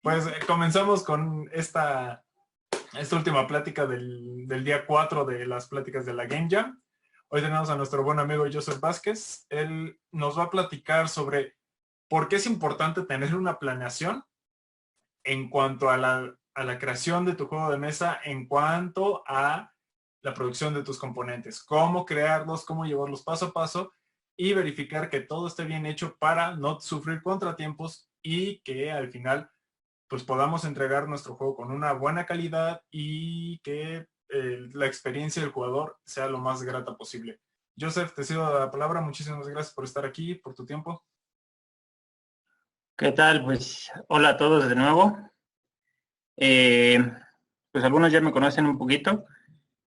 Pues comenzamos con esta última plática del día 4 de las pláticas de la Game Jam. Hoy tenemos a nuestro buen amigo Joseph Vázquez. Él nos va a platicar sobre por qué es importante tener una planeación en cuanto a la creación de tu juego de mesa, en cuanto a la producción de tus componentes, cómo crearlos, cómo llevarlos paso a paso y verificar que todo esté bien hecho para no sufrir contratiempos y que al final pues podamos entregar nuestro juego con una buena calidad y que la experiencia del jugador sea lo más grata posible. Joseph, te cedo la palabra. Muchísimas gracias por estar aquí, por tu tiempo. ¿Qué tal? Pues hola a todos de nuevo. Pues algunos ya me conocen un poquito.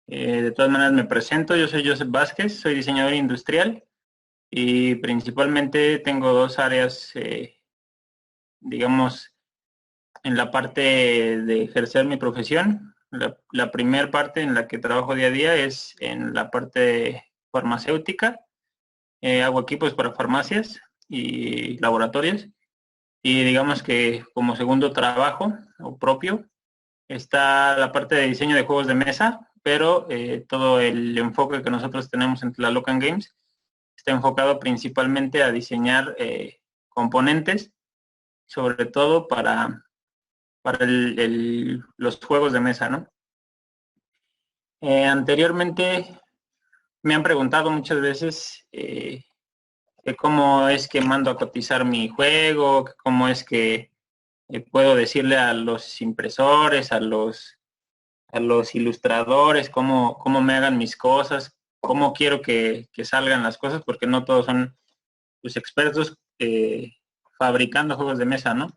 De todas maneras me presento. Yo soy Joseph Vázquez, soy diseñador industrial y principalmente tengo dos áreas, digamos, en la parte de ejercer mi profesión. La primera parte en la que trabajo día a día es en la parte farmacéutica. Hago equipos para farmacias y laboratorios. Y digamos que como segundo trabajo o propio está la parte de diseño de juegos de mesa, pero todo el enfoque que nosotros tenemos en Tlalocan Games está enfocado principalmente a diseñar componentes, sobre todo para los juegos de mesa, ¿no? Anteriormente me han preguntado muchas veces que cómo es que mando a cotizar mi juego, que cómo es que puedo decirle a los impresores, a los ilustradores, cómo me hagan mis cosas, cómo quiero que salgan las cosas, porque no todos son pues, expertos fabricando juegos de mesa, ¿no?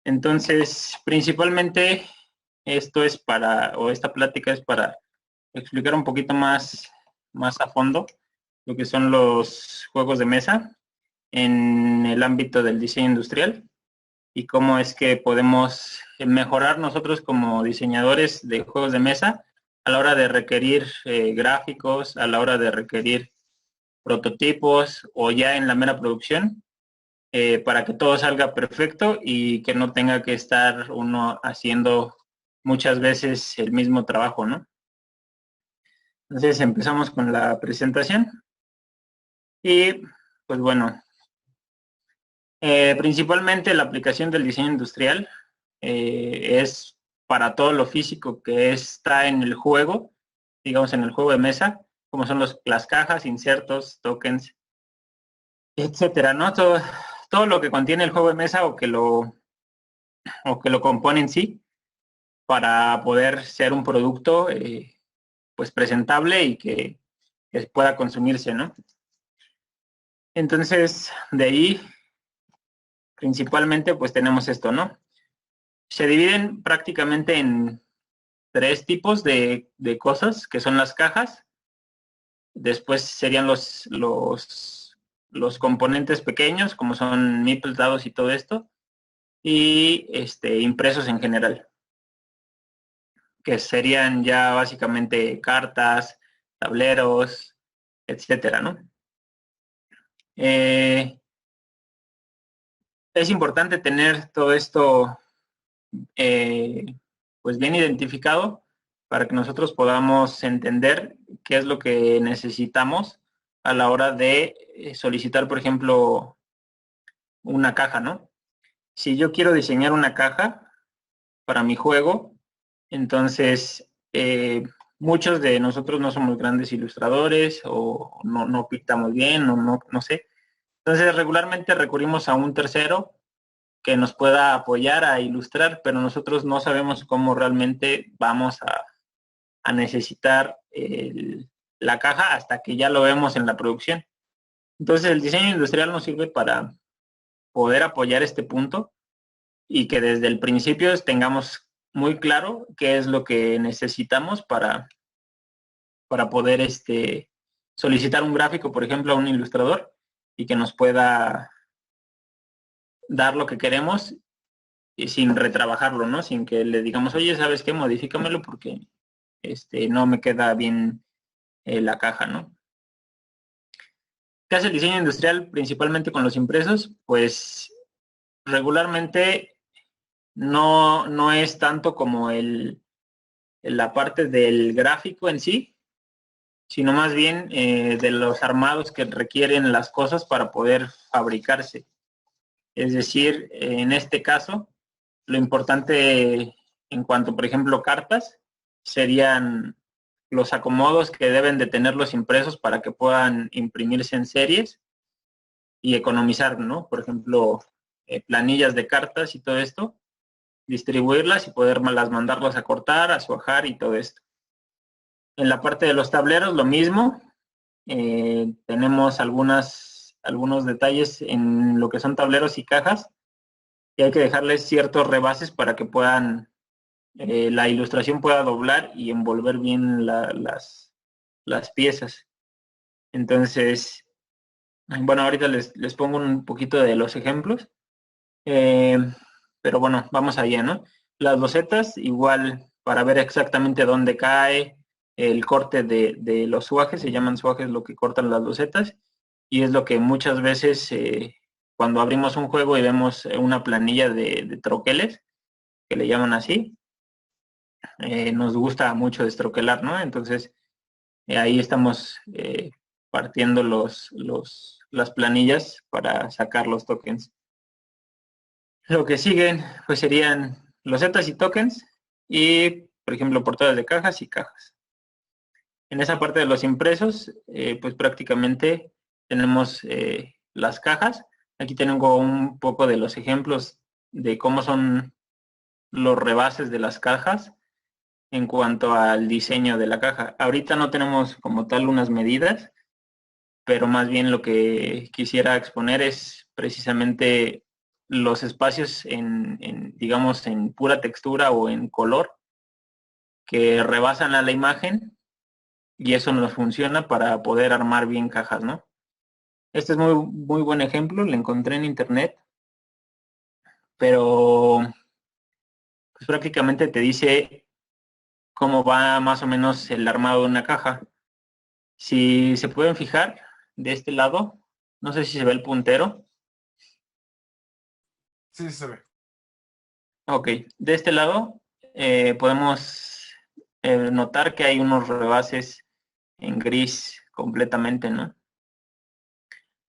Entonces, principalmente esto es o esta plática es para explicar un poquito más a fondo lo que son los juegos de mesa en el ámbito del diseño industrial y cómo es que podemos mejorar nosotros como diseñadores de juegos de mesa a la hora de requerir gráficos, a la hora de requerir prototipos o ya en la mera producción para que todo salga perfecto y que no tenga que estar uno haciendo muchas veces el mismo trabajo, ¿no? Entonces empezamos con la presentación y pues bueno, principalmente la aplicación del diseño industrial es para todo lo físico que está en el juego, digamos en el juego de mesa, como son las cajas, insertos, tokens, etcétera, ¿no? Todo lo que contiene el juego de mesa o que lo compone en sí para poder ser un producto pues presentable y que pueda consumirse, ¿no? Entonces, de ahí principalmente pues tenemos esto, ¿no? Se dividen prácticamente en tres tipos de cosas, que son las cajas, después serían los componentes pequeños, como son meeples, dados y todo esto, y impresos en general, que serían ya básicamente cartas, tableros, etcétera, ¿no? Es importante tener todo esto pues bien identificado para que nosotros podamos entender qué es lo que necesitamos a la hora de solicitar, por ejemplo, una caja, ¿no? Si yo quiero diseñar una caja para mi juego, entonces muchos de nosotros no somos grandes ilustradores o no pintamos bien o no sé. Entonces regularmente recurrimos a un tercero que nos pueda apoyar a ilustrar, pero nosotros no sabemos cómo realmente vamos a necesitar la caja hasta que ya lo vemos en la producción. Entonces el diseño industrial nos sirve para poder apoyar este punto y que desde el principio tengamos muy claro qué es lo que necesitamos para poder solicitar un gráfico, por ejemplo, a un ilustrador y que nos pueda dar lo que queremos y sin retrabajarlo, ¿no? Sin que le digamos, oye, ¿sabes qué? Modifícamelo porque no me queda bien la caja, ¿no? ¿Qué hace el diseño industrial principalmente con los impresos? Pues regularmente no es tanto como la parte del gráfico en sí, sino más bien de los armados que requieren las cosas para poder fabricarse. Es decir, en este caso, lo importante en cuanto, por ejemplo, cartas, serían los acomodos que deben de tener los impresos para que puedan imprimirse en series y economizar, ¿no? Por ejemplo, planillas de cartas y todo esto, distribuirlas y poderlas mandarlas a cortar, a suajar y todo esto. En la parte de los tableros, lo mismo. Tenemos algunos detalles en lo que son tableros y cajas y hay que dejarles ciertos rebases para que puedan, la ilustración pueda doblar y envolver bien las piezas. Entonces, bueno, ahorita les pongo un poquito de los ejemplos. Pero bueno, vamos allá, ¿no? Las losetas, igual, para ver exactamente dónde cae el corte de los suajes, se llaman suajes lo que cortan las losetas, y es lo que muchas veces cuando abrimos un juego y vemos una planilla de troqueles, que le llaman así, nos gusta mucho destroquelar, ¿no? Entonces, ahí estamos partiendo las planillas para sacar los tokens. Lo que siguen, pues serían losetas y tokens y, por ejemplo, portadas de cajas y cajas. En esa parte de los impresos, pues prácticamente tenemos las cajas. Aquí tengo un poco de los ejemplos de cómo son los rebases de las cajas en cuanto al diseño de la caja. Ahorita no tenemos como tal unas medidas, pero más bien lo que quisiera exponer es precisamente los espacios digamos, en pura textura o en color que rebasan a la imagen y eso nos funciona para poder armar bien cajas, ¿no? Este es muy buen ejemplo, lo encontré en internet, pero pues prácticamente te dice cómo va más o menos el armado de una caja. Si se pueden fijar de este lado, no sé si se ve el puntero. Sí, se ve. Ok, de este lado podemos notar que hay unos rebases en gris completamente, ¿no?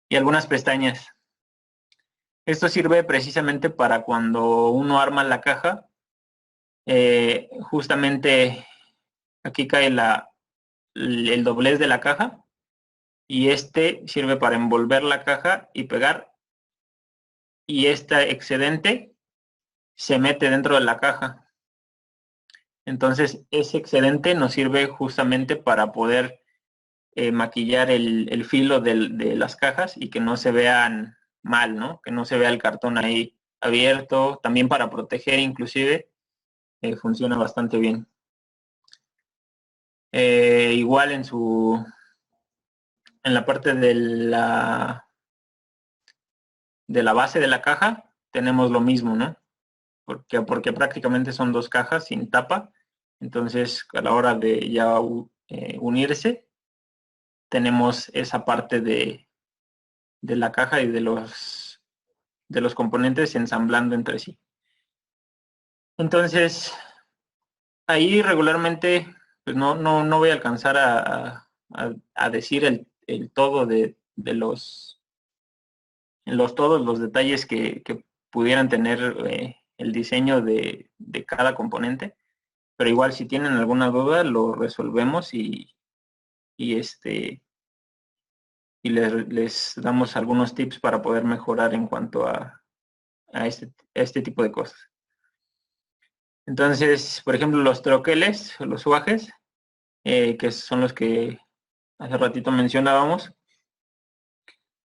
Y algunas pestañas. Esto sirve precisamente para cuando uno arma la caja, justamente aquí cae el doblez de la caja y este sirve para envolver la caja y pegar y este excedente se mete dentro de la caja. Entonces, ese excedente nos sirve justamente para poder maquillar el filo de las cajas y que no se vean mal, ¿no? Que no se vea el cartón ahí abierto, también para proteger inclusive, funciona bastante bien. Igual en la parte de la base de la caja tenemos lo mismo, ¿no? Porque prácticamente son dos cajas sin tapa, entonces a la hora de ya unirse, tenemos esa parte de la caja y de los componentes ensamblando entre sí. Entonces, ahí regularmente pues no voy a alcanzar a decir el todo de todos los detalles que pudieran tener el diseño de cada componente, pero igual si tienen alguna duda lo resolvemos y les damos algunos tips para poder mejorar en cuanto a este tipo de cosas. Entonces, por ejemplo, los troqueles, los suajes, que son los que hace ratito mencionábamos,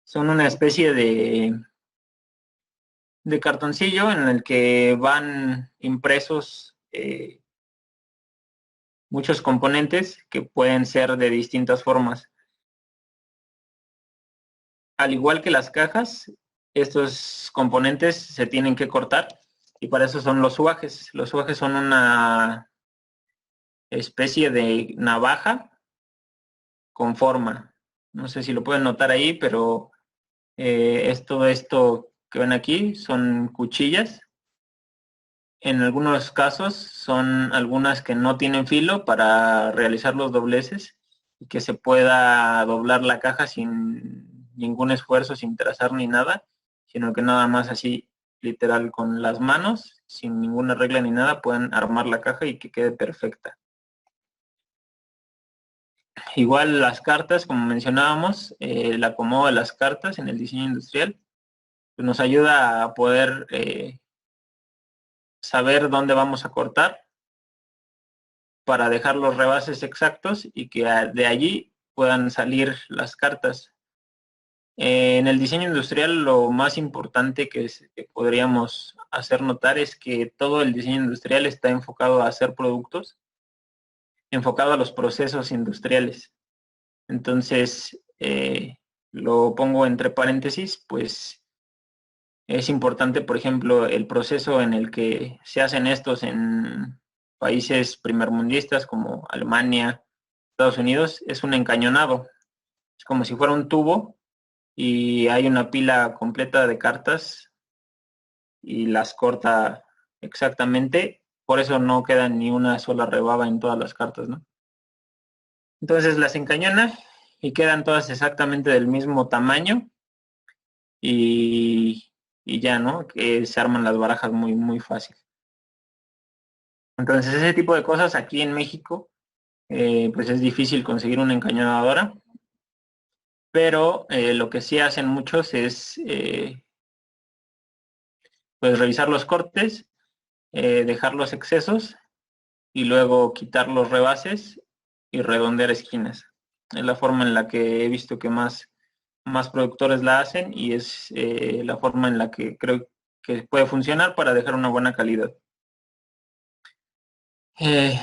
son una especie de cartoncillo en el que van impresos muchos componentes que pueden ser de distintas formas. Al igual que las cajas, estos componentes se tienen que cortar y para eso son los suajes. Los suajes son una especie de navaja con forma. No sé si lo pueden notar ahí, pero esto que ven aquí son cuchillas en algunos casos son algunas que no tienen filo para realizar los dobleces y que se pueda doblar la caja sin ningún esfuerzo, sin trazar ni nada, sino que nada más así literal con las manos, sin ninguna regla ni nada, pueden armar la caja y que quede perfecta. Igual las cartas, como mencionábamos, el acomodo de las cartas en el diseño industrial pues nos ayuda a poder saber dónde vamos a cortar para dejar los rebases exactos y que de allí puedan salir las cartas. En el diseño industrial lo más importante que podríamos hacer notar es que todo el diseño industrial está enfocado a hacer productos, enfocado a los procesos industriales. Entonces, lo pongo entre paréntesis, pues es importante, por ejemplo, el proceso en el que se hacen estos en países primermundistas como Alemania, Estados Unidos, es un encañonado. Es como si fuera un tubo y hay una pila completa de cartas y las corta exactamente. Por eso no queda ni una sola rebaba en todas las cartas, ¿no? Entonces las encañona y quedan todas exactamente del mismo tamaño y, y ya, ¿no? Que se arman las barajas muy, muy fácil. Entonces ese tipo de cosas aquí en México, pues es difícil conseguir una encañonadora, pero lo que sí hacen muchos es pues revisar los cortes, dejar los excesos y luego quitar los rebases y redondear esquinas. Es la forma en la que he visto que más productores la hacen y es la forma en la que creo que puede funcionar para dejar una buena calidad. Eh,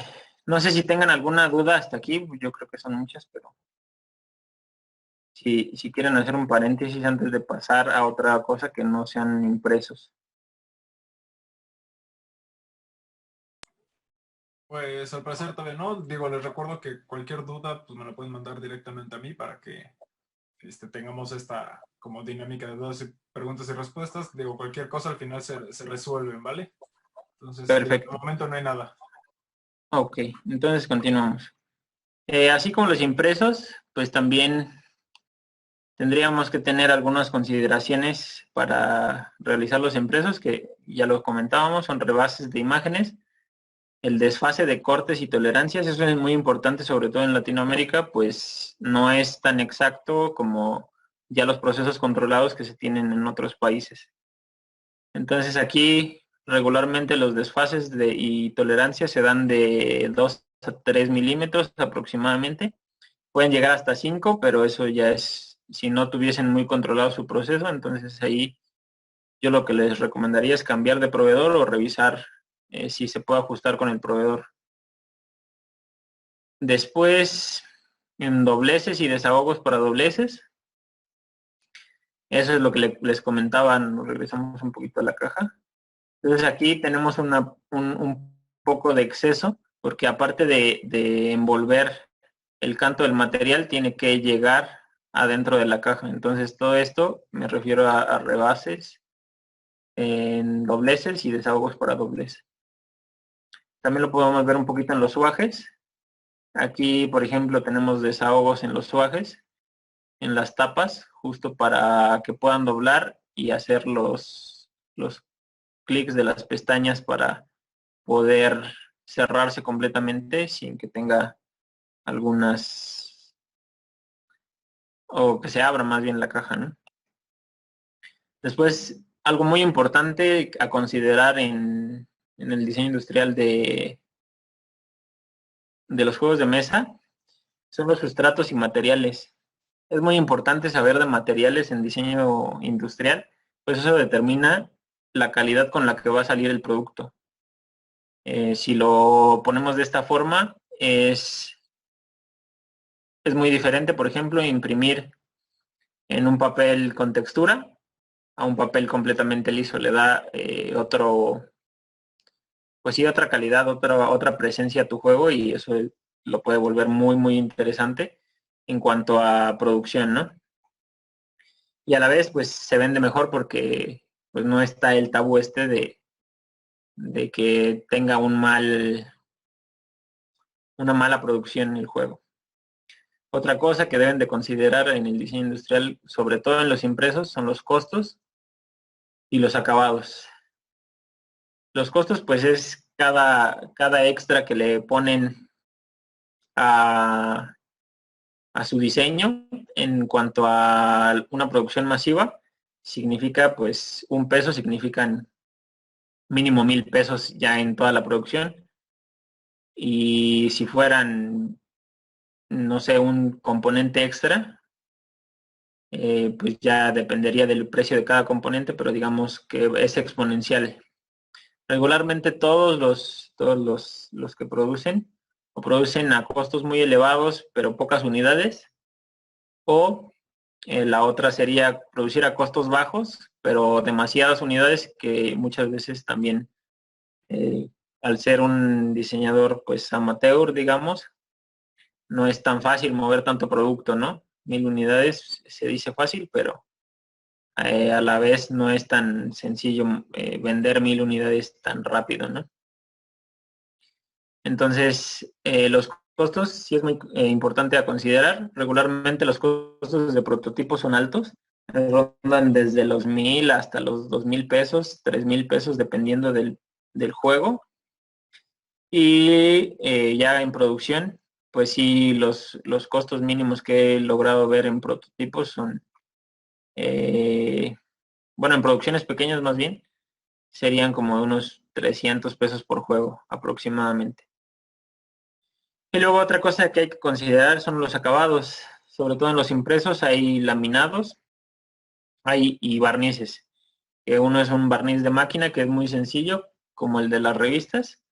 no sé si tengan alguna duda hasta aquí, yo creo que son muchas, pero si quieren hacer un paréntesis antes de pasar a otra cosa que no sean impresos. Pues al parecer todavía no. Digo, les recuerdo que cualquier duda pues me la pueden mandar directamente a mí para que tengamos esta como dinámica de dudas y preguntas y respuestas. Digo, cualquier cosa al final se resuelven, ¿vale? Entonces, de Perfecto. momento no hay nada. Ok, entonces continuamos. Así como los impresos, pues también tendríamos que tener algunas consideraciones para realizar los impresos, que ya lo comentábamos, son rebases de imágenes, el desfase de cortes y tolerancias, eso es muy importante, sobre todo en Latinoamérica, pues no es tan exacto como ya los procesos controlados que se tienen en otros países. Entonces aquí regularmente los desfases y tolerancias se dan de 2 a 3 milímetros aproximadamente. Pueden llegar hasta 5, pero eso ya es si no tuviesen muy controlado su proceso. Entonces ahí yo lo que les recomendaría es cambiar de proveedor o revisar si se puede ajustar con el proveedor. Después, en dobleces y desahogos para dobleces. Eso es lo que les comentaba, nos regresamos un poquito a la caja. Entonces aquí tenemos un poco de exceso, porque aparte de envolver el canto del material, tiene que llegar adentro de la caja. Entonces todo esto me refiero a rebases en dobleces y desahogos para doblez. También lo podemos ver un poquito en los suajes. Aquí, por ejemplo, tenemos desahogos en los suajes, en las tapas, justo para que puedan doblar y hacer los clics de las pestañas para poder cerrarse completamente sin que tenga algunas, o que se abra más bien la caja, ¿no? Después, algo muy importante a considerar en el diseño industrial de los juegos de mesa son los sustratos y materiales. Es muy importante saber de materiales en diseño industrial, pues eso determina la calidad con la que va a salir el producto. Si lo ponemos de esta forma, es muy diferente, por ejemplo, imprimir en un papel con textura a un papel completamente liso. Le da pues sí, otra calidad, otra presencia a tu juego y eso lo puede volver muy, muy interesante en cuanto a producción, ¿no? Y a la vez, pues se vende mejor porque pues no está el tabú de de que tenga una mala producción en el juego. Otra cosa que deben de considerar en el diseño industrial, sobre todo en los impresos, son los costos y los acabados. Los costos, pues, es cada extra que le ponen a su diseño en cuanto a una producción masiva. Significa, pues, un peso significan mínimo 1,000 pesos ya en toda la producción. Y si fueran, no sé, un componente extra, pues ya dependería del precio de cada componente, pero digamos que es exponencial. Regularmente todos los que producen o producen a costos muy elevados, pero pocas unidades, o la otra sería producir a costos bajos, pero demasiadas unidades, que muchas veces también, al ser un diseñador pues amateur, digamos, no es tan fácil mover tanto producto, ¿no? 1,000 unidades se dice fácil, pero a la vez no es tan sencillo vender 1,000 unidades tan rápido, ¿no? Entonces, los costos sí es muy importante a considerar. Regularmente los costos de prototipos son altos, rondan desde los 1,000 hasta los 2,000 pesos, 3,000 pesos, dependiendo del juego. Y ya en producción, pues sí, los costos mínimos que he logrado ver en prototipos son, bueno, en producciones pequeñas más bien, serían como unos 300 pesos por juego aproximadamente. Y luego otra cosa que hay que considerar son los acabados. Sobre todo en los impresos hay laminados, y barnices. Uno es un barniz de máquina, que es muy sencillo, como el de las revistas,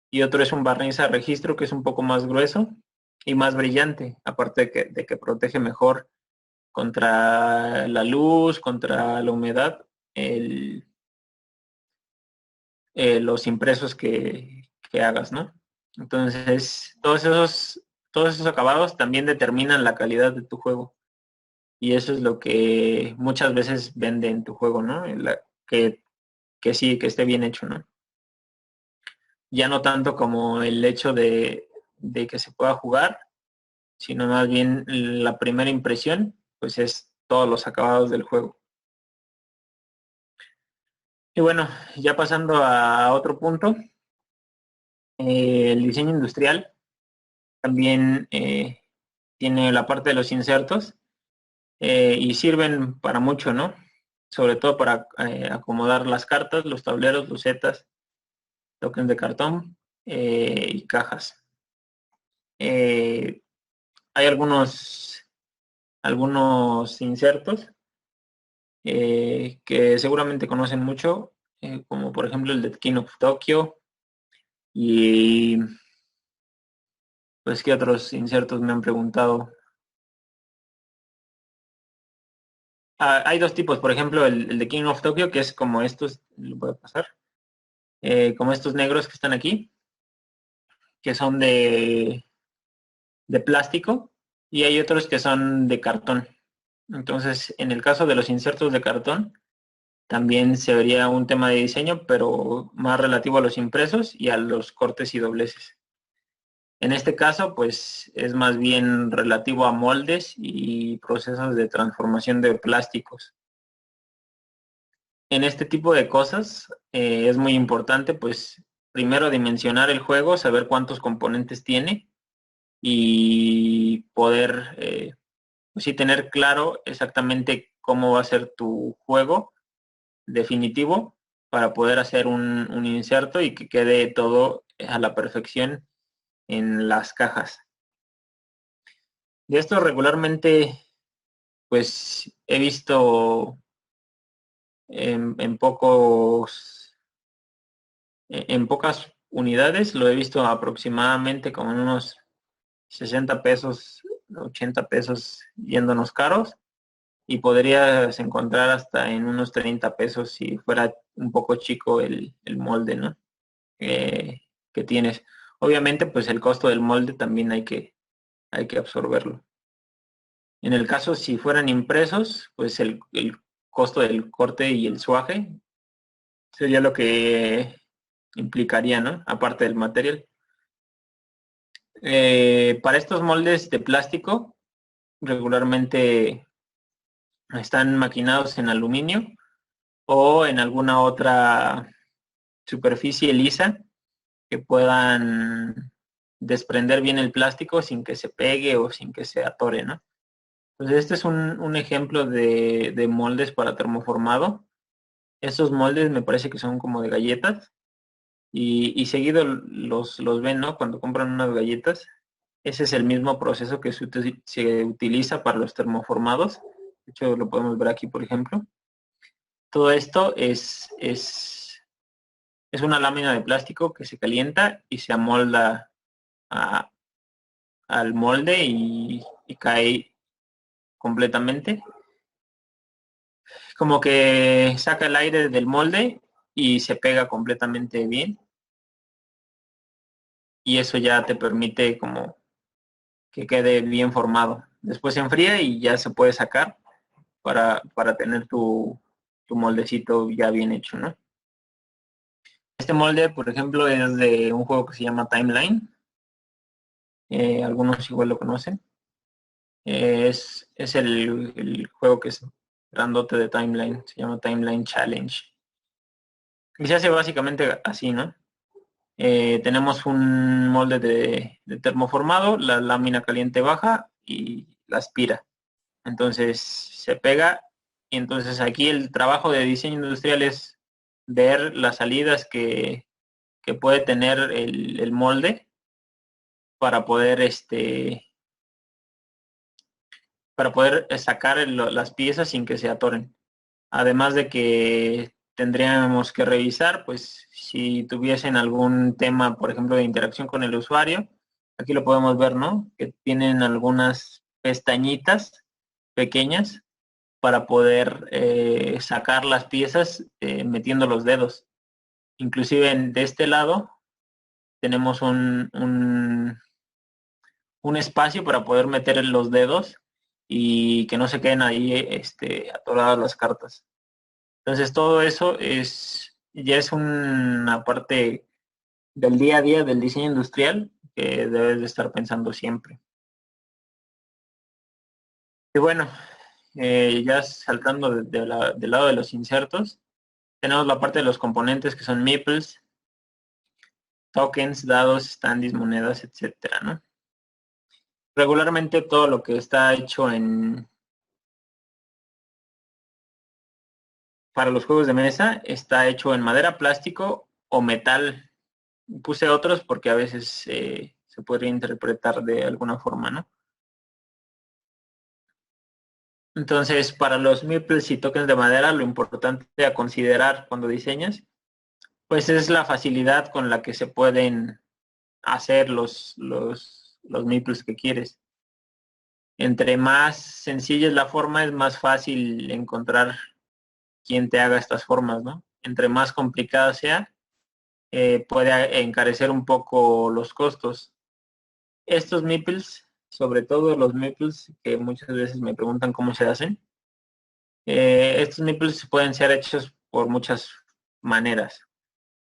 y otro es un barniz a registro, que es un poco más grueso y más brillante, aparte de que protege mejor contra la luz, contra la humedad, los impresos que hagas, ¿no? Entonces, todos esos acabados también determinan la calidad de tu juego. Y eso es lo que muchas veces vende en tu juego, ¿no? Que sí, que esté bien hecho, ¿no? Ya no tanto como el hecho de que se pueda jugar, sino más bien la primera impresión, pues es todos los acabados del juego. Y bueno, ya pasando a otro punto, el diseño industrial también tiene la parte de los insertos, y sirven para mucho, ¿no? Sobre todo para acomodar las cartas, los tableros, losetas, tokens de cartón, y cajas. Hay algunos insertos que seguramente conocen mucho, como por ejemplo el de King of Tokyo, y pues qué otros insertos me han preguntado. Hay dos tipos, por ejemplo, el de King of Tokyo, que es como estos, lo voy a pasar, como estos negros que están aquí, que son de plástico, y hay otros que son de cartón. Entonces, en el caso de los insertos de cartón, también se vería un tema de diseño, pero más relativo a los impresos y a los cortes y dobleces. En este caso, pues es más bien relativo a moldes y procesos de transformación de plásticos. En este tipo de cosas es muy importante, pues, primero dimensionar el juego, saber cuántos componentes tiene y poder, pues sí, tener claro exactamente cómo va a ser tu juego definitivo para poder hacer un inserto y que quede todo a la perfección en las cajas. De esto regularmente, pues he visto en pocas unidades, lo he visto aproximadamente como en unos 60 pesos, 80 pesos yéndonos caros, y podrías encontrar hasta en unos 30 pesos si fuera un poco chico el molde, ¿no? Que tienes. Obviamente, pues el costo del molde también hay que absorberlo. En el caso, si fueran impresos, pues el costo del corte y el suaje sería implicaría, ¿no? Aparte del material. Para estos moldes de plástico, regularmente están maquinados en aluminio o en alguna otra superficie lisa que puedan desprender bien el plástico sin que se pegue o sin que se atore, ¿no? Entonces este es un ejemplo de moldes para termoformado. Estos moldes me parece que son como de galletas y seguido los ven, ¿no? Cuando compran unas galletas. Ese es el mismo proceso que se utiliza para los termoformados. De hecho, lo podemos ver aquí, por ejemplo. Todo esto es una lámina de plástico que se calienta y se amolda al molde y cae completamente. Como que saca el aire del molde y se pega completamente bien. Y eso ya te permite como que quede bien formado. Después se enfría y ya se puede sacar para tener tu moldecito ya bien hecho, ¿no? Este molde, por ejemplo, es de un juego que se llama Timeline. Algunos igual lo conocen. Es el juego que es grandote de Timeline. Se llama Timeline Challenge. Y se hace básicamente así, ¿no? Tenemos un molde de termoformado, la lámina caliente baja y la aspira. Entonces se pega y entonces aquí el trabajo de diseño industrial es ver las salidas que puede tener el molde para poder sacar las piezas sin que se atoren. Además de que tendríamos que revisar, pues si tuviesen algún tema, por ejemplo, de interacción con el usuario, aquí lo podemos ver, ¿no? Que tienen algunas pestañitas pequeñas para poder sacar las piezas metiendo los dedos. Inclusive de este lado tenemos un espacio para poder meter los dedos y que no se queden ahí atoradas las cartas. Entonces todo eso ya es una parte del día a día del diseño industrial que debes de estar pensando siempre. Y bueno, ya saltando del lado de los insertos, tenemos la parte de los componentes que son meeples, tokens, dados, standees, monedas, etcétera, ¿no? Regularmente todo lo que está hecho para los juegos de mesa está hecho en madera, plástico o metal. Puse otros porque a veces se podría interpretar de alguna forma, ¿no? Entonces, para los meeples y tokens de madera, lo importante a considerar cuando diseñas, pues es la facilidad con la que se pueden hacer los meeples que quieres. Entre más sencilla es la forma, es más fácil encontrar quién te haga estas formas, ¿no? Entre más complicada sea, puede encarecer un poco los costos. Estos meeples, sobre todo los meeples que muchas veces me preguntan cómo se hacen, estos meeples pueden ser hechos por muchas maneras.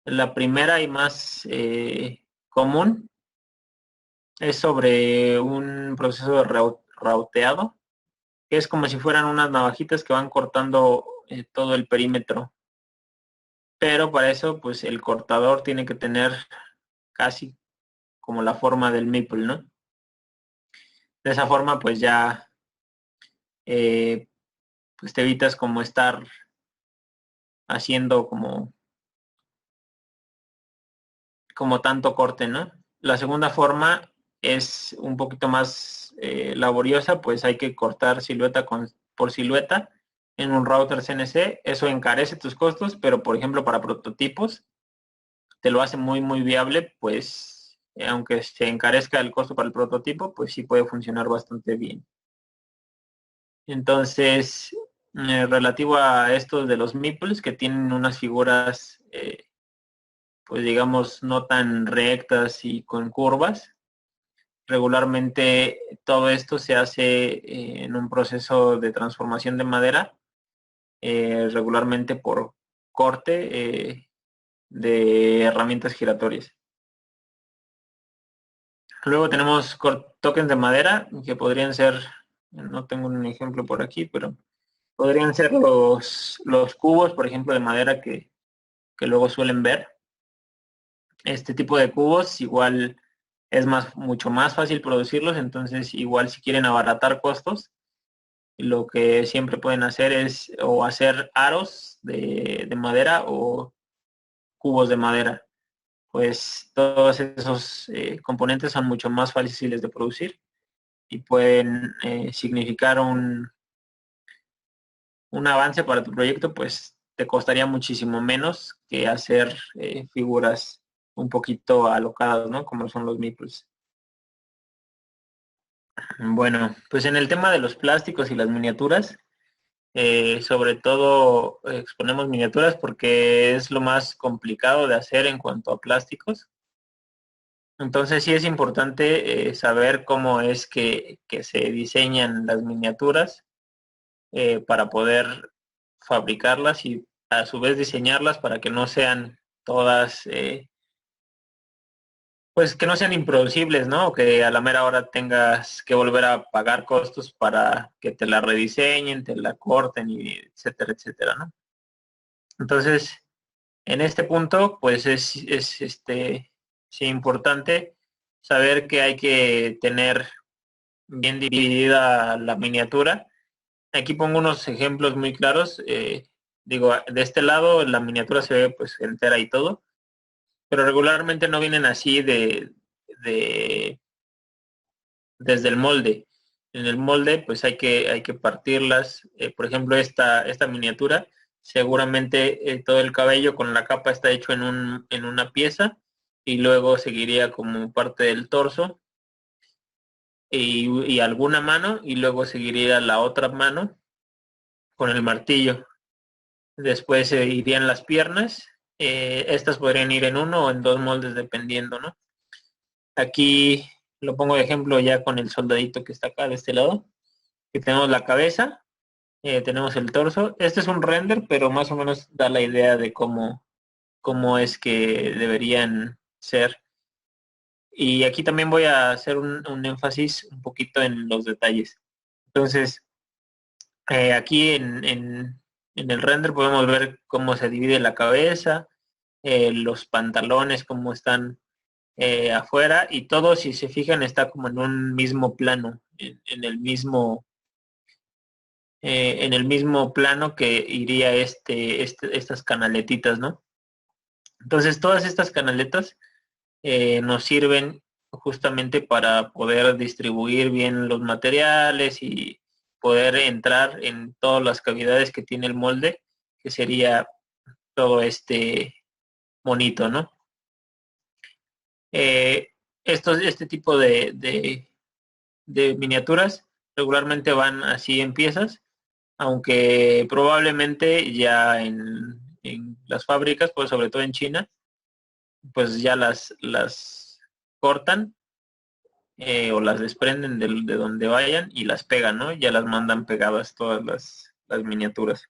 La primera y más común es sobre un proceso de rauteado, que es como si fueran unas navajitas que van cortando todo el perímetro. Pero para eso, pues el cortador tiene que tener casi como la forma del maple, ¿no? De esa forma, pues ya eh, pues te evitas como estar haciendo como tanto corte, ¿no? La segunda forma es un poquito más laboriosa, pues hay que cortar silueta por silueta en un router CNC. Eso encarece tus costos, pero por ejemplo para prototipos te lo hace muy, muy viable, pues aunque se encarezca el costo para el prototipo, pues sí puede funcionar bastante bien. Entonces, relativo a estos de los meeples que tienen unas figuras, pues digamos, no tan rectas y con curvas, regularmente todo esto se hace en un proceso de transformación de madera, regularmente por corte de herramientas giratorias. Luego tenemos tokens de madera, que podrían ser, no tengo un ejemplo por aquí, pero podrían ser los cubos, por ejemplo, de madera que luego suelen ver. Este tipo de cubos igual es mucho más fácil producirlos, entonces igual si quieren abaratar costos, lo que siempre pueden hacer es o hacer aros de madera o cubos de madera. Pues todos esos componentes son mucho más fáciles de producir y pueden significar un avance para tu proyecto, pues te costaría muchísimo menos que hacer figuras un poquito alocadas, ¿no? Como son los meeples. Bueno, pues en el tema de los plásticos y las miniaturas, sobre todo exponemos miniaturas porque es lo más complicado de hacer en cuanto a plásticos. Entonces sí es importante saber cómo es que se diseñan las miniaturas para poder fabricarlas y a su vez diseñarlas para que no sean todas, pues que no sean improducibles, ¿no? O que a la mera hora tengas que volver a pagar costos para que te la rediseñen, te la corten y etcétera, etcétera, ¿no? Entonces, en este punto, pues sí, importante saber que hay que tener bien dividida la miniatura. Aquí pongo unos ejemplos muy claros. Digo, de este lado la miniatura se ve pues entera y todo, pero regularmente no vienen así de desde el molde. En el molde pues hay que partirlas. Por ejemplo, esta miniatura, seguramente todo el cabello con la capa está hecho en una pieza y luego seguiría como parte del torso y alguna mano y luego seguiría la otra mano con el martillo. Después se irían las piernas. Estas podrían ir en uno o en dos moldes dependiendo, ¿no? Aquí lo pongo de ejemplo ya con el soldadito que está acá de este lado. Que tenemos la cabeza, tenemos el torso. Este es un render, pero más o menos da la idea de cómo es que deberían ser. Y aquí también voy a hacer un énfasis un poquito en los detalles. Entonces, aquí en el render podemos ver cómo se divide la cabeza, los pantalones, cómo están afuera, y todo, si se fijan, está como en un mismo plano, en el mismo plano que iría estas canaletitas, ¿no? Entonces, todas estas canaletas nos sirven justamente para poder distribuir bien los materiales y poder entrar en todas las cavidades que tiene el molde, que sería todo este monito, ¿no? Este tipo de miniaturas regularmente van así en piezas, aunque probablemente ya en las fábricas, pues sobre todo en China, pues ya las cortan o las desprenden de donde vayan y las pegan, ¿no? Ya las mandan pegadas todas las miniaturas.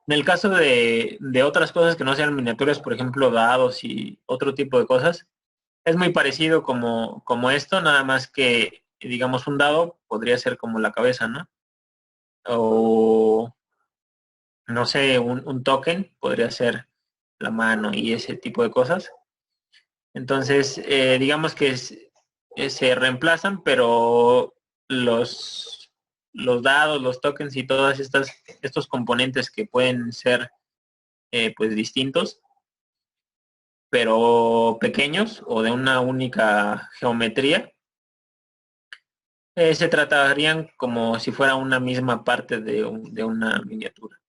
En el caso de otras cosas que no sean miniaturas, por ejemplo, dados y otro tipo de cosas, es muy parecido como esto, nada más que, digamos, un dado podría ser como la cabeza, ¿no? O, no sé, un token podría ser la mano y ese tipo de cosas. Entonces, digamos que se reemplazan, pero los dados, los tokens y todas estos componentes que pueden ser pues distintos, pero pequeños o de una única geometría, se tratarían como si fuera una misma parte de una miniatura.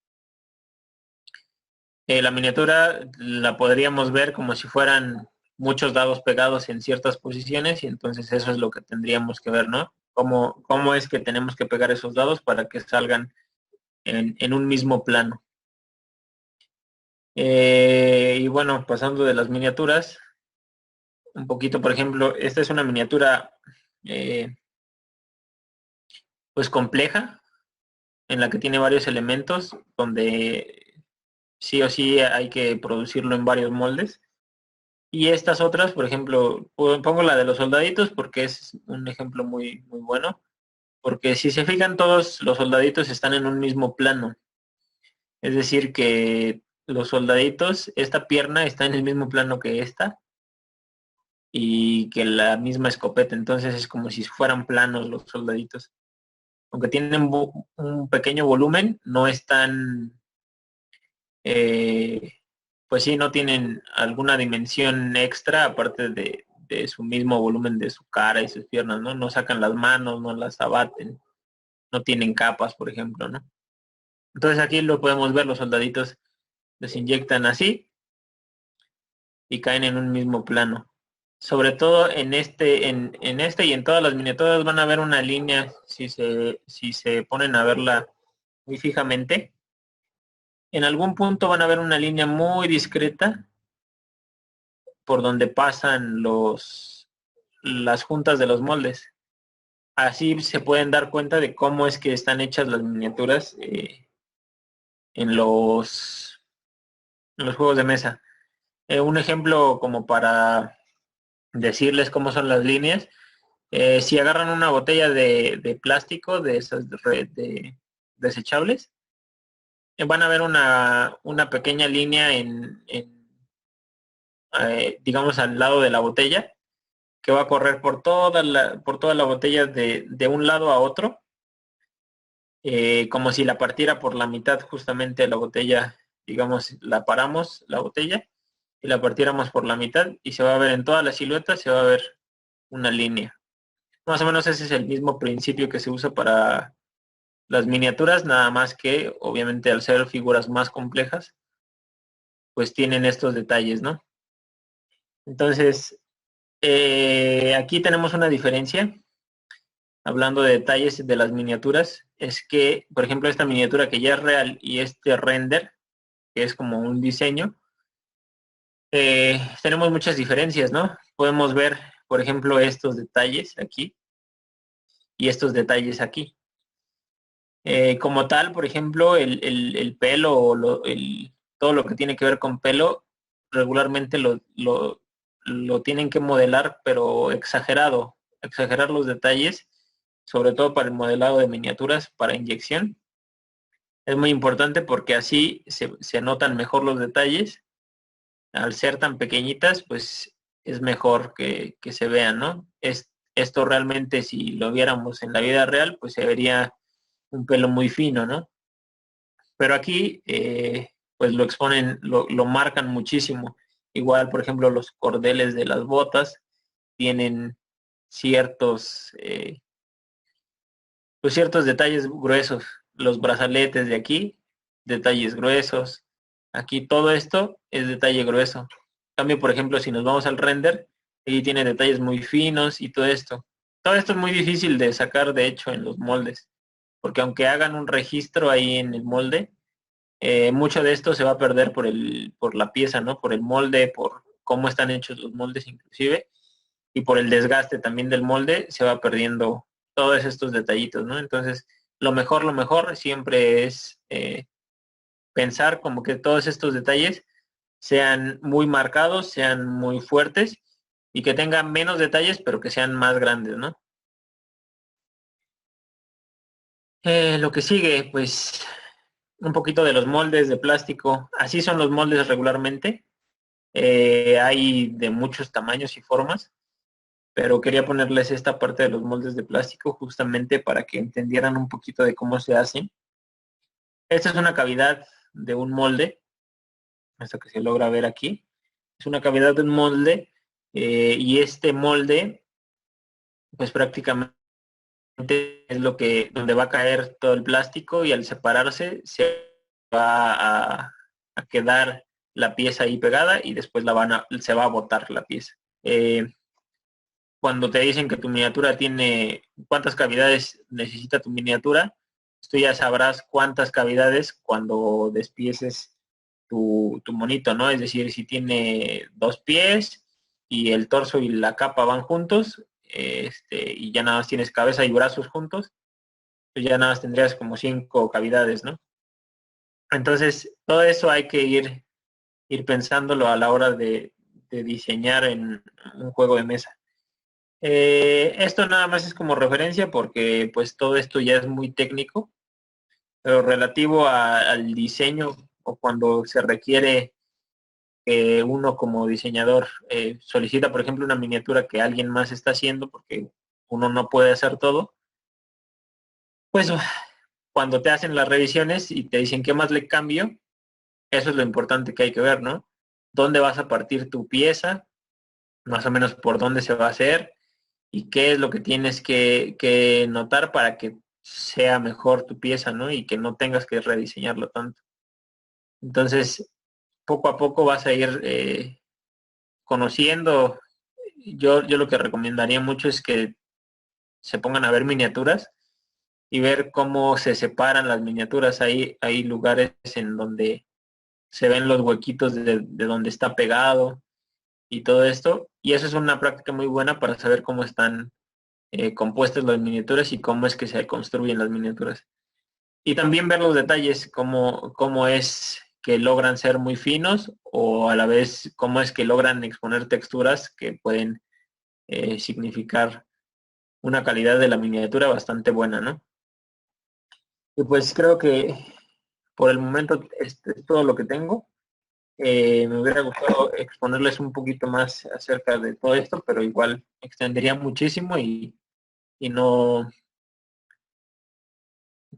La miniatura la podríamos ver como si fueran muchos dados pegados en ciertas posiciones y entonces eso es lo que tendríamos que ver, ¿no? Cómo es que tenemos que pegar esos dados para que salgan en un mismo plano. Y bueno, pasando de las miniaturas, un poquito, por ejemplo, esta es una miniatura pues compleja, en la que tiene varios elementos, donde sí o sí hay que producirlo en varios moldes. Y estas otras, por ejemplo, pongo la de los soldaditos porque es un ejemplo muy, muy bueno. Porque si se fijan, todos los soldaditos están en un mismo plano. Es decir, que los soldaditos, esta pierna está en el mismo plano que esta y que la misma escopeta. Entonces es como si fueran planos los soldaditos. Aunque tienen un pequeño volumen, no están, eh, pues sí, no tienen alguna dimensión extra aparte de su mismo volumen de su cara y sus piernas, ¿no? No sacan las manos, no las abaten, no tienen capas, por ejemplo, ¿no? Entonces aquí lo podemos ver, los soldaditos los inyectan así y caen en un mismo plano. Sobre todo en este y en todas las miniaturas van a ver una línea, si se ponen a verla muy fijamente, en algún punto van a ver una línea muy discreta por donde pasan las juntas de los moldes. Así se pueden dar cuenta de cómo es que están hechas las miniaturas en en los juegos de mesa. Un ejemplo como para decirles cómo son las líneas. Si agarran una botella de plástico, de esas desechables, van a ver una pequeña línea digamos, al lado de la botella, que va a correr por toda la botella de un lado a otro, como si la partiera por la mitad justamente la botella, digamos, la paramos, la botella, y la partiéramos por la mitad, y se va a ver en toda la silueta, se va a ver una línea. Más o menos ese es el mismo principio que se usa para las miniaturas, nada más que obviamente al ser figuras más complejas, pues tienen estos detalles, ¿no? Entonces, aquí tenemos una diferencia, hablando de detalles de las miniaturas, es que, por ejemplo, esta miniatura que ya es real y este render, que es como un diseño, tenemos muchas diferencias, ¿no? Podemos ver, por ejemplo, estos detalles aquí y estos detalles aquí. Como tal, por ejemplo, el pelo o todo lo que tiene que ver con pelo, regularmente lo tienen que modelar, pero exagerado, exagerar los detalles, sobre todo para el modelado de miniaturas para inyección. Es muy importante porque así se notan mejor los detalles. Al ser tan pequeñitas, pues es mejor que se vean, ¿no? Esto realmente, si lo viéramos en la vida real, pues se vería un pelo muy fino, ¿no? Pero aquí, pues lo exponen, lo marcan muchísimo. Igual, por ejemplo, los cordeles de las botas tienen ciertos, pues ciertos detalles gruesos. Los brazaletes de aquí, detalles gruesos. Aquí todo esto es detalle grueso. En cambio, por ejemplo, si nos vamos al render, aquí tiene detalles muy finos y todo esto. Todo esto es muy difícil de sacar, de hecho, en los moldes, porque aunque hagan un registro ahí en el molde, mucho de esto se va a perder por la pieza, ¿no? Por el molde, por cómo están hechos los moldes inclusive, y por el desgaste también del molde se va perdiendo todos estos detallitos, ¿no? Entonces, lo mejor siempre es pensar como que todos estos detalles sean muy marcados, sean muy fuertes y que tengan menos detalles, pero que sean más grandes, ¿no? Lo que sigue, pues un poquito de los moldes de plástico. Así son los moldes regularmente. Hay de muchos tamaños y formas, pero quería ponerles esta parte de los moldes de plástico justamente para que entendieran un poquito de cómo se hacen. Esta es una cavidad de un molde, esto que se logra ver aquí. Es una cavidad de un molde y este molde, pues prácticamente es donde va a caer todo el plástico y al separarse se va a quedar la pieza ahí pegada y después se va a botar la pieza. Cuando te dicen que tu miniatura tiene, cuántas cavidades necesita tu miniatura, tú ya sabrás cuántas cavidades cuando despieces tu monito, ¿no? Es decir, si tiene 2 pies y el torso y la capa van juntos, y ya nada más tienes cabeza y brazos juntos, pues ya nada más tendrías como 5 cavidades, ¿no? Entonces, todo eso hay que ir pensándolo a la hora de diseñar en un juego de mesa. Esto nada más es como referencia porque pues todo esto ya es muy técnico, pero relativo al diseño o cuando se requiere que uno como diseñador solicita, por ejemplo, una miniatura que alguien más está haciendo porque uno no puede hacer todo, pues cuando te hacen las revisiones y te dicen qué más le cambio, eso es lo importante que hay que ver, ¿no? ¿Dónde vas a partir tu pieza? Más o menos por dónde se va a hacer y qué es lo que tienes que notar para que sea mejor tu pieza, ¿no? Y que no tengas que rediseñarlo tanto. Entonces, poco a poco vas a ir conociendo. Yo lo que recomendaría mucho es que se pongan a ver miniaturas y ver cómo se separan las miniaturas. Hay lugares en donde se ven los huequitos de donde está pegado y todo esto. Y eso es una práctica muy buena para saber cómo están compuestas las miniaturas y cómo es que se construyen las miniaturas. Y también ver los detalles, cómo es que logran ser muy finos o a la vez cómo es que logran exponer texturas que pueden significar una calidad de la miniatura bastante buena, ¿no? Y pues creo que por el momento este es todo lo que tengo. Me hubiera gustado exponerles un poquito más acerca de todo esto, pero igual extendería muchísimo y no,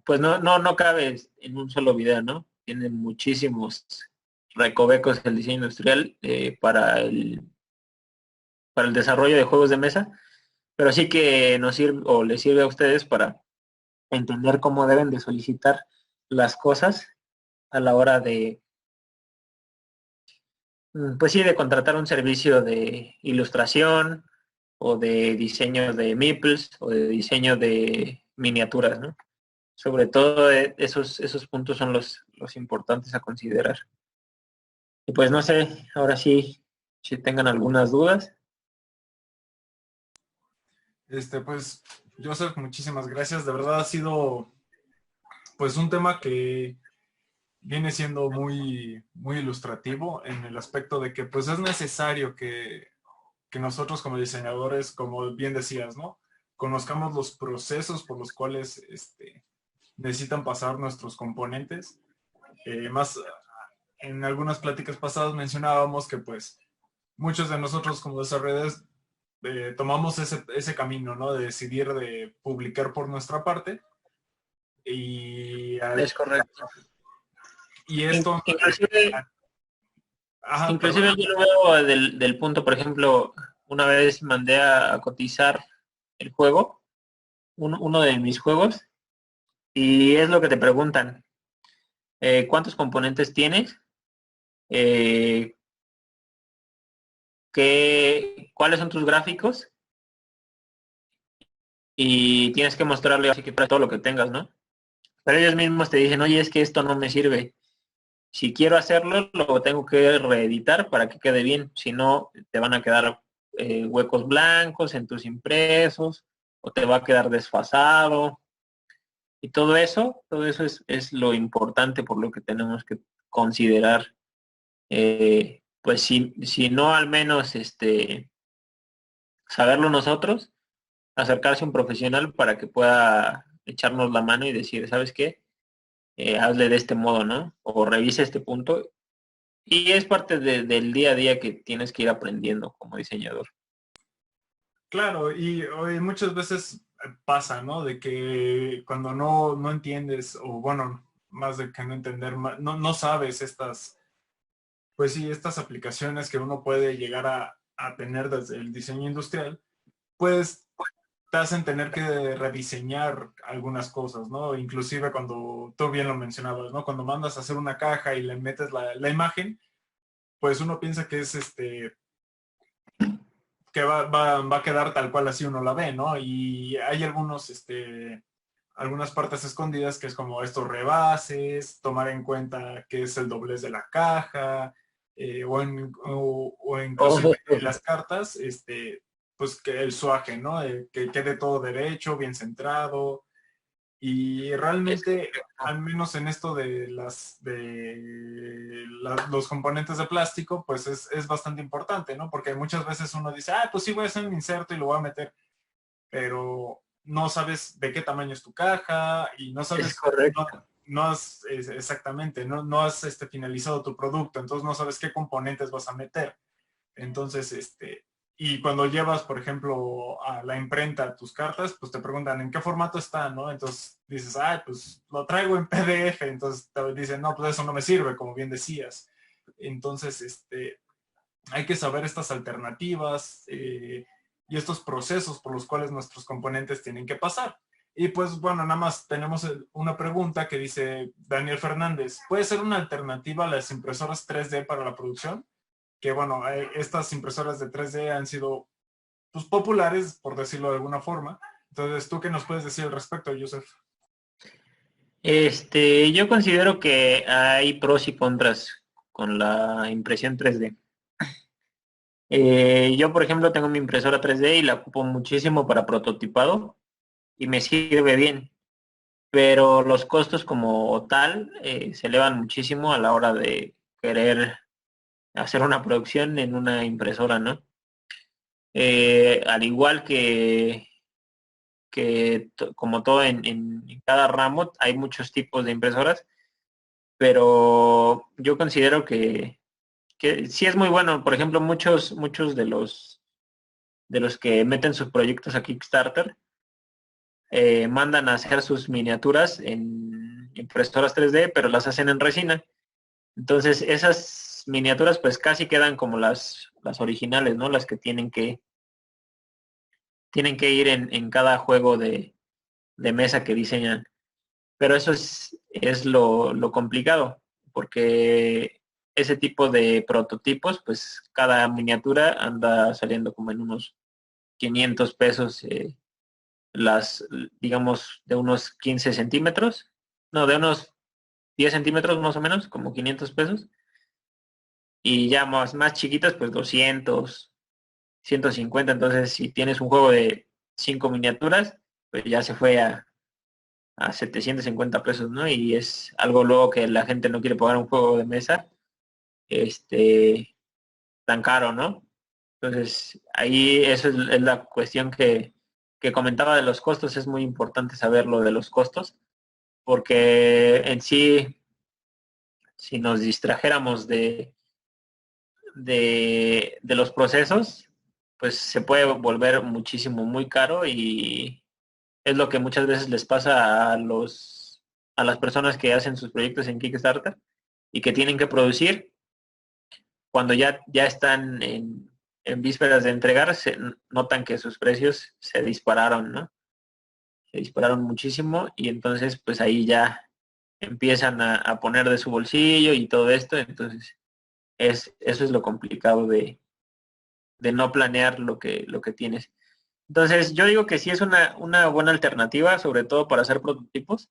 pues no cabe en un solo video, ¿no? Tiene muchísimos recovecos el diseño industrial para el desarrollo de juegos de mesa, pero sí que nos sirve o les sirve a ustedes para entender cómo deben de solicitar las cosas a la hora de, pues sí, de contratar un servicio de ilustración o de diseño de meeples o de diseño de miniaturas, ¿no? Sobre todo esos puntos son los importantes a considerar. Y pues no sé, ahora sí, si tengan algunas dudas. Pues, Joseph, muchísimas gracias. De verdad ha sido, pues, un tema que viene siendo muy, muy ilustrativo en el aspecto de que, pues, es necesario que nosotros como diseñadores, como bien decías, ¿no? Conozcamos los procesos por los cuales necesitan pasar nuestros componentes. Más en algunas pláticas pasadas mencionábamos que pues muchos de nosotros como desarrolladores tomamos ese camino, ¿no? De decidir de publicar por nuestra parte y, Es correcto. y esto... Inclusive, Ajá, perdón. inclusive yo lo veo del punto, por ejemplo, una vez mandé a cotizar el juego, uno de mis juegos, y es lo que te preguntan. ¿Cuántos componentes tienes? Eh, ¿Cuáles son tus gráficos? Y tienes que mostrarle así que todo lo que tengas, ¿no? Pero ellos mismos te dicen, oye, es que esto no me sirve. Si quiero hacerlo, lo tengo que reeditar para que quede bien. Si no, te van a quedar huecos blancos en tus impresos o te va a quedar desfasado. Y todo eso es lo importante por lo que tenemos que considerar. Pues si no al menos saberlo nosotros, acercarse a un profesional para que pueda echarnos la mano y decir, ¿sabes qué? Hazle de este modo, ¿no? O revise este punto. Y es parte del día a día que tienes que ir aprendiendo como diseñador. Claro, y hoy muchas veces pasa, ¿no? De que cuando no entiendes, o bueno, más de que no entender, no sabes pues sí, estas aplicaciones que uno puede llegar a tener desde el diseño industrial, pues te hacen tener que rediseñar algunas cosas, ¿no? Inclusive cuando tú bien lo mencionabas, ¿no? Cuando mandas a hacer una caja y le metes la imagen, pues uno piensa que es que va a quedar tal cual así uno la ve, ¿no? Y hay algunas partes escondidas que es como estos rebases, tomar en cuenta que es el doblez de la caja, o inclusive Ojo, las cartas, pues que el suaje, ¿no? Que quede todo derecho, bien centrado. Y Es realmente, correcto. al menos en esto de los componentes de plástico, pues es bastante importante, ¿no? Porque muchas veces uno dice, ah, pues sí voy a hacer un inserto y lo voy a meter, pero no sabes de qué tamaño es tu caja y no Es sabes, correcto. no has, exactamente, no has finalizado tu producto, entonces no sabes qué componentes vas a meter. Entonces, y cuando llevas, por ejemplo, a la imprenta tus cartas, pues te preguntan en qué formato está, ¿no? Entonces dices, ah, pues lo traigo en PDF, entonces te dicen, no, pues eso no me sirve, como bien decías. Entonces, hay que saber estas alternativas y estos procesos por los cuales nuestros componentes tienen que pasar. Y pues bueno, nada más tenemos una pregunta que dice Daniel Fernández, ¿puede ser una alternativa a las impresoras 3D para la producción? Que bueno, estas impresoras de 3D han sido pues, populares, por decirlo de alguna forma. Entonces, ¿tú qué nos puedes decir al respecto, Joseph? Yo considero que hay pros y contras con la impresión 3D. Yo, por ejemplo, tengo mi impresora 3D y la ocupo muchísimo para prototipado y me sirve bien, pero los costos como tal se elevan muchísimo a la hora de querer hacer una producción en una impresora, ¿no? Al igual como todo en cada ramo, hay muchos tipos de impresoras, pero yo considero que sí es muy bueno. Por ejemplo, muchos de los que meten sus proyectos a Kickstarter mandan a hacer sus miniaturas en impresoras 3D, pero las hacen en resina. Entonces, esas miniaturas pues casi quedan como las originales, ¿no? Las que tienen que ir en cada juego de mesa que diseñan. Pero eso es lo complicado, porque ese tipo de prototipos, pues cada miniatura anda saliendo como en unos 500 pesos, las, digamos, de unos 15 centímetros, no, de unos 10 centímetros más o menos, como 500 pesos, y ya más chiquitas, pues 200, 150. Entonces, si tienes un juego de 5 miniaturas, pues ya se fue a 750 pesos, ¿no? Y es algo luego que la gente no quiere pagar un juego de mesa, este, tan caro, ¿no? Entonces, ahí eso es la cuestión que comentaba de los costos. Es muy importante saber lo de los costos, porque en sí, si nos distrajéramos de los procesos, pues se puede volver muchísimo, muy caro, y es lo que muchas veces les pasa a las personas que hacen sus proyectos en Kickstarter y que tienen que producir cuando ya están en vísperas de entregar, se notan que sus precios se dispararon, ¿no? Se dispararon muchísimo, y entonces pues ahí ya empiezan a poner de su bolsillo y todo esto. Entonces eso es lo complicado de no planear lo que tienes. Entonces yo digo que sí es una buena alternativa, sobre todo para hacer prototipos,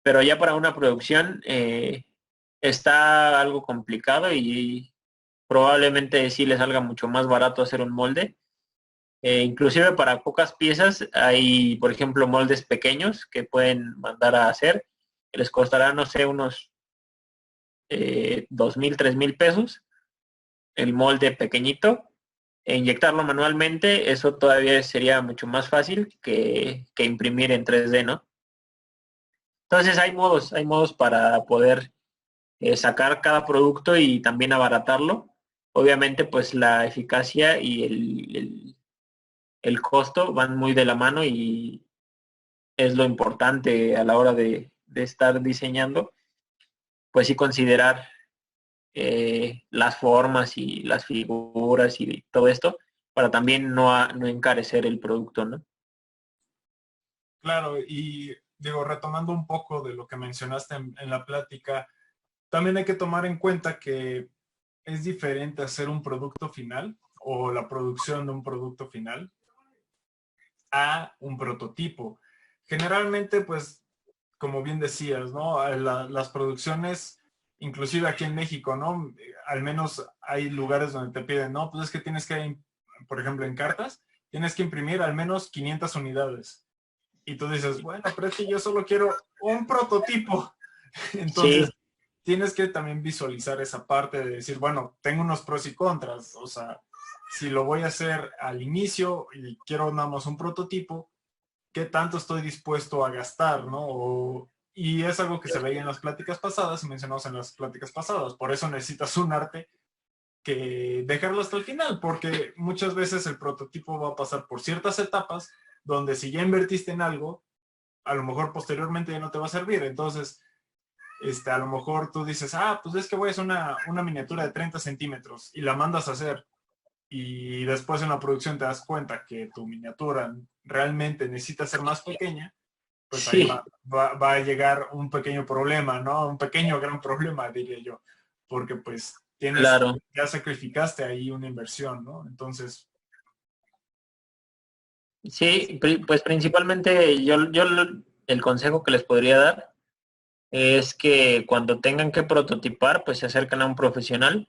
pero ya para una producción está algo complicado, y probablemente sí le salga mucho más barato hacer un molde. Inclusive para pocas piezas hay, por ejemplo, moldes pequeños que pueden mandar a hacer, que les costará, no sé, unos 2,000, 3,000 pesos el molde pequeñito. E inyectarlo manualmente, eso todavía sería mucho más fácil que imprimir en 3D, ¿no? Entonces hay modos para poder sacar cada producto y también abaratarlo. Obviamente, pues la eficacia y el costo van muy de la mano, y es lo importante a la hora de estar diseñando, pues sí considerar las formas y las figuras y todo esto, para también no encarecer el producto, ¿no? Claro, y digo, retomando un poco de lo que mencionaste en la plática, también hay que tomar en cuenta que es diferente hacer un producto final o la producción de un producto final a un prototipo. Generalmente, pues, como bien decías, ¿no? Las producciones, inclusive aquí en México, ¿no? Al menos hay lugares donde te piden, no, pues es que tienes que, por ejemplo, en cartas, tienes que imprimir al menos 500 unidades. y tú dices, bueno, pero es que yo solo quiero un prototipo. Entonces, Sí, tienes que también visualizar esa parte de decir, bueno, tengo unos pros y contras. O sea, si lo voy a hacer al inicio y quiero nada más un prototipo, ¿qué tanto estoy dispuesto a gastar, no? Y es algo que se veía en las pláticas pasadas, mencionamos en las pláticas pasadas. Por eso necesitas un arte que dejarlo hasta el final, porque muchas veces el prototipo va a pasar por ciertas etapas donde si ya invertiste en algo, a lo mejor posteriormente ya no te va a servir. Entonces, a lo mejor tú dices, pues es que voy a hacer una miniatura de 30 centímetros y la mandas a hacer. Y después en la producción te das cuenta que tu miniatura realmente necesita ser más pequeña, pues ahí sí, va a llegar un pequeño problema, ¿no? Un pequeño gran problema, diría yo, porque pues claro. ya sacrificaste ahí una inversión, ¿no? Entonces, Sí, pues principalmente el consejo que les podría dar es que cuando tengan que prototipar, pues se acercan a un profesional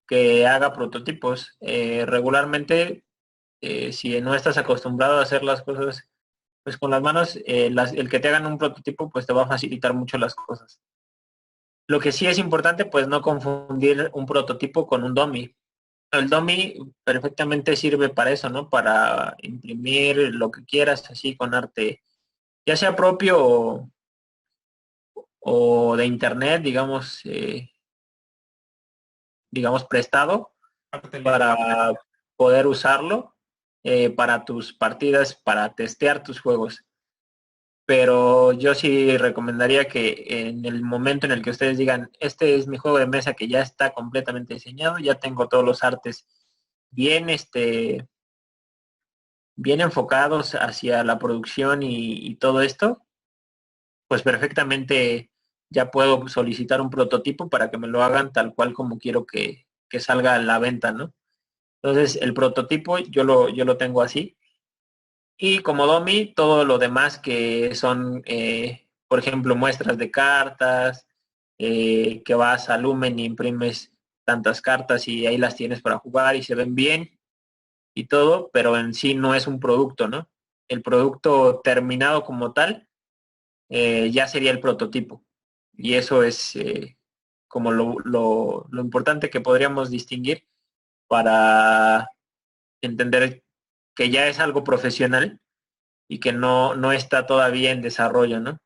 que haga prototipos. Regularmente, si no estás acostumbrado a hacer las cosas pues con las manos, el que te hagan un prototipo, pues te va a facilitar mucho las cosas. Lo que sí es importante, pues no confundir un prototipo con un dummy. El dummy perfectamente sirve para eso, ¿no? Para imprimir lo que quieras, así con arte, ya sea propio o de internet, digamos prestado, arte libre. para poder usarlo para tus partidas, para testear tus juegos. Pero yo sí recomendaría que en el momento en el que ustedes digan, este es mi juego de mesa que ya está completamente diseñado, ya tengo todos los artes bien, bien enfocados hacia la producción y todo esto, pues perfectamente ya puedo solicitar un prototipo para que me lo hagan tal cual como quiero que salga a la venta, ¿no? Entonces, el prototipo yo lo tengo así. Y como DOMI, todo lo demás que son, por ejemplo, muestras de cartas, que vas a Lumen y imprimes tantas cartas y ahí las tienes para jugar y se ven bien y todo, pero en sí no es un producto, ¿no? El producto terminado como tal ya sería el prototipo. Y eso es como lo importante que podríamos distinguir para entender que ya es algo profesional y que no está todavía en desarrollo, ¿no?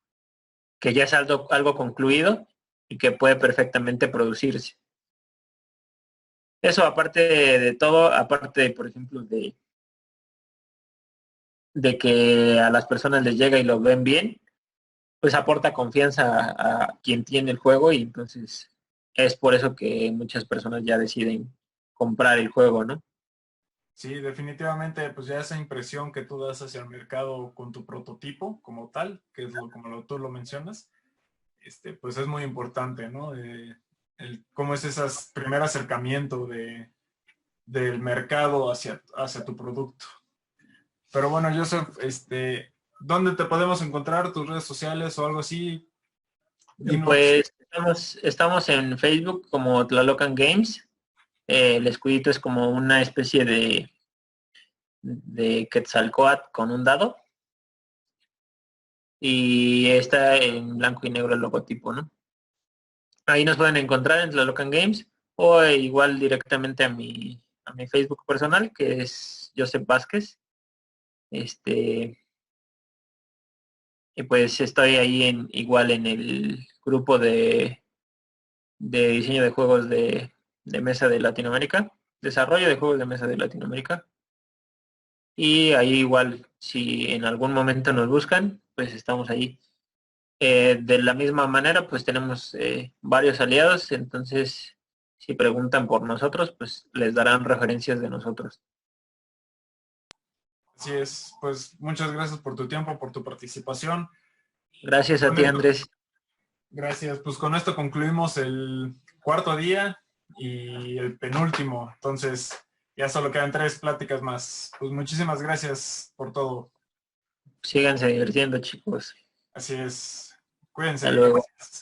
Que ya es algo concluido y que puede perfectamente producirse. Eso aparte de todo, aparte, por ejemplo, de que a las personas les llega y lo ven bien, pues aporta confianza a quien tiene el juego y entonces es por eso que muchas personas ya deciden comprar el juego, ¿no? Sí, definitivamente, pues ya esa impresión que tú das hacia el mercado con tu prototipo como tal, que es tú lo mencionas, pues es muy importante, ¿no? Cómo es ese primer acercamiento del mercado hacia tu producto. Pero bueno, Joseph, ¿dónde te podemos encontrar? ¿Tus redes sociales o algo así? Dinos. Pues estamos en Facebook como Tlalocan Games. El escudito es como una especie de Quetzalcóatl con un dado y está en blanco y negro el logotipo, ¿no? Ahí nos pueden encontrar en Tlalocan Games o igual directamente a mi Facebook personal, que es Joseph Vázquez. Este, y pues estoy ahí igual en el grupo de diseño de juegos de mesa de Latinoamérica, desarrollo de juegos de mesa de Latinoamérica. Y ahí igual, si en algún momento nos buscan, pues estamos ahí. De la misma manera, pues tenemos varios aliados, entonces si preguntan por nosotros, pues les darán referencias de nosotros. Así es, pues muchas gracias por tu tiempo, por tu participación. Gracias a Con ti, esto, Andrés. gracias, pues con esto concluimos el cuarto día y el penúltimo. Entonces, ya solo quedan 3 pláticas más. Pues muchísimas gracias por todo. Síganse divirtiendo, chicos. Así es. Hasta Cuídense. luego. Gracias.